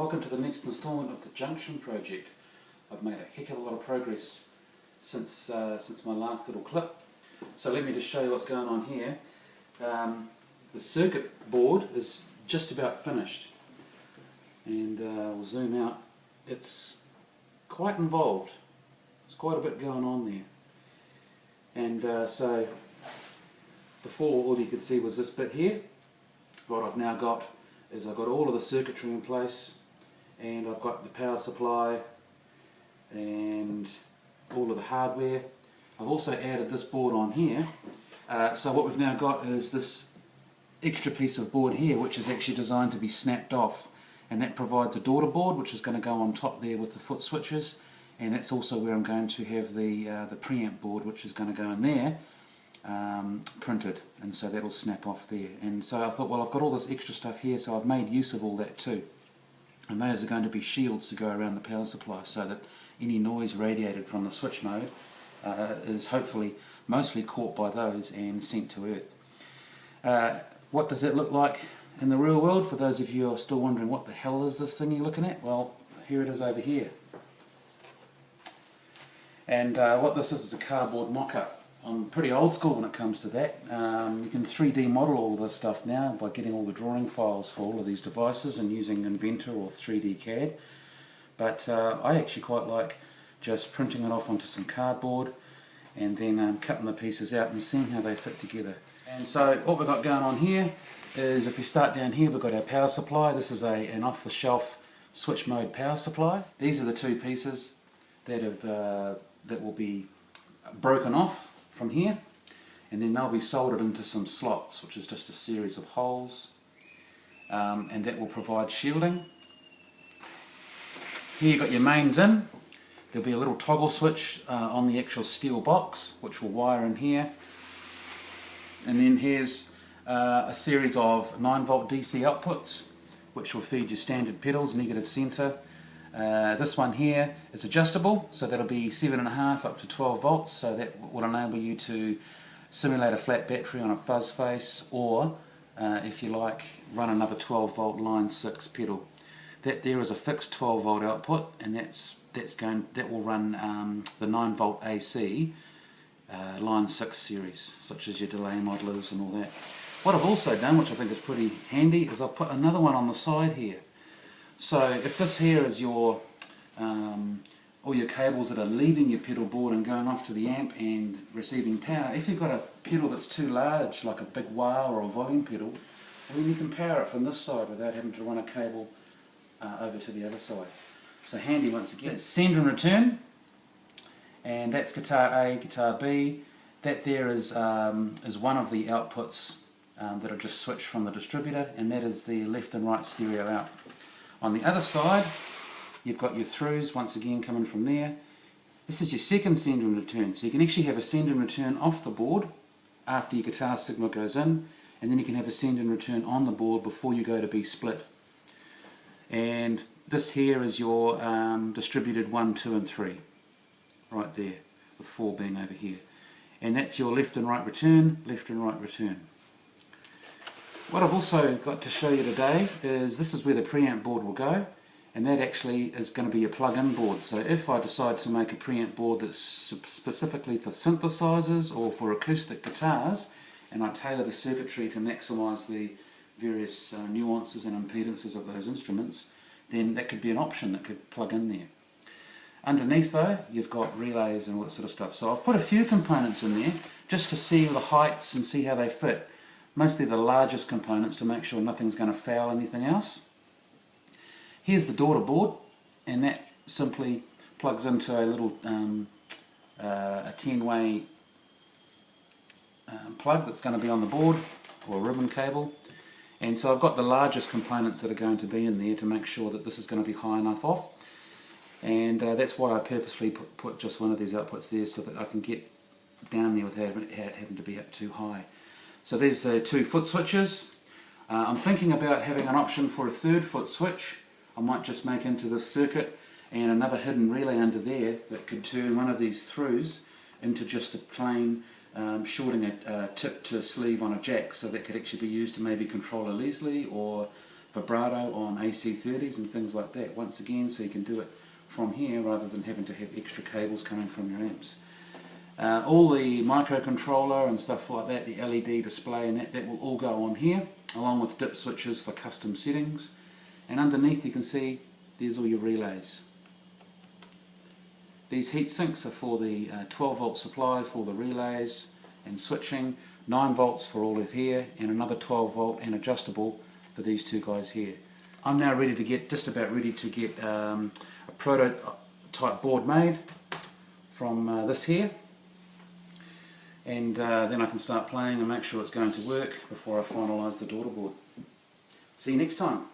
Welcome to the next instalment of the Junction project. I've made a heck of a lot of progress since my last little clip. So let me just show you what's going on here. The circuit board is just about finished, and we'll zoom out. It's quite involved. There's quite a bit going on there. And so before, all you could see was this bit here. What I've now got is I've got all of the circuitry in place, and I've got the power supply and all of the hardware. I've also added this board on here. So what we've now got is this extra piece of board here, which is actually designed to be snapped off, and that provides a daughter board which is going to go on top there with the foot switches, and that's also where I'm going to have the preamp board, which is going to go in there, printed, and so that'll snap off there. And so I thought, well, I've got all this extra stuff here, so I've made use of all that too, and those are going to be shields to go around the power supply so that any noise radiated from the switch mode is hopefully mostly caught by those and sent to earth. What does that look like in the real world? For those of you who are still wondering what the hell is this thing you're looking at, well, here it is over here. And what this is a cardboard mock-up. I'm pretty old school when it comes to that. You can 3D model all this stuff now by getting all the drawing files for all of these devices and using Inventor or 3D CAD. But I actually quite like just printing it off onto some cardboard and then cutting the pieces out and seeing how they fit together. And so what we've got going on here is, if we start down here, we've got our power supply. This is an off-the-shelf switch mode power supply. These are the two pieces that will be broken off from here, and then they'll be soldered into some slots, which is just a series of holes, and that will provide shielding. Here you've got your mains in. There'll be a little toggle switch on the actual steel box, which will wire in here, and then here's a series of 9-volt DC outputs, which will feed your standard pedals, negative center. This one here is adjustable, so that'll be 7.5 up to 12 volts, so that will enable you to simulate a flat battery on a fuzz face, or if you like, run another 12 volt line 6 pedal. That there is a fixed 12 volt output, and that will run the 9 volt AC line 6 series, such as your delay modelers and all that. What I've also done, which I think is pretty handy, is I've put another one on the side here. So if this here is your all your cables that are leaving your pedal board and going off to the amp and receiving power, if you've got a pedal that's too large, like a big wah or a volume pedal, then you can power it from this side without having to run a cable over to the other side. So handy once again. It's send and return, and that's guitar A, guitar B. That there is one of the outputs that are just switched from the distributor, and that is the left and right stereo out. On the other side, you've got your throughs once again coming from there. This is your second send and return, so you can actually have a send and return off the board after your guitar signal goes in, and then you can have a send and return on the board before you go to be split. And this here is your distributed 1, 2 and 3, right there, with 4 being over here. And that's your left and right return, left and right return. What I've also got to show you today is this is where the preamp board will go, and that actually is going to be a plug-in board. So if I decide to make a preamp board that's specifically for synthesizers or for acoustic guitars, and I tailor the circuitry to maximize the various nuances and impedances of those instruments, then that could be an option that could plug in there. Underneath though, you've got relays and all that sort of stuff. So I've put a few components in there just to see the heights and see how they fit. Mostly the largest components to make sure nothing's going to foul anything else. Here's the daughter board, and that simply plugs into a little a 10-way plug that's going to be on the board, or a ribbon cable. And so I've got the largest components that are going to be in there to make sure that this is going to be high enough off. And that's why I purposely put just one of these outputs there, so that I can get down there without having to be up too high. So there's the 2 foot switches. I'm thinking about having an option for a 3rd foot switch. I might just make into this circuit and another hidden relay under there that could turn one of these throughs into just a plain shorting a tip to a sleeve on a jack, so that could actually be used to maybe control a Leslie or vibrato on AC30s and things like that. Once again, so you can do it from here rather than having to have extra cables coming from your amps. All the microcontroller and stuff like that, the LED display and that will all go on here, along with dip switches for custom settings. And underneath you can see there's all your relays. These heat sinks are for the 12 volt supply for the relays and switching, 9 volts for all of here, and another 12 volt and adjustable for these two guys here. I'm now ready to get, just about ready to get a prototype board made from this here, and then I can start playing and make sure it's going to work before I finalise the daughter board. See you next time.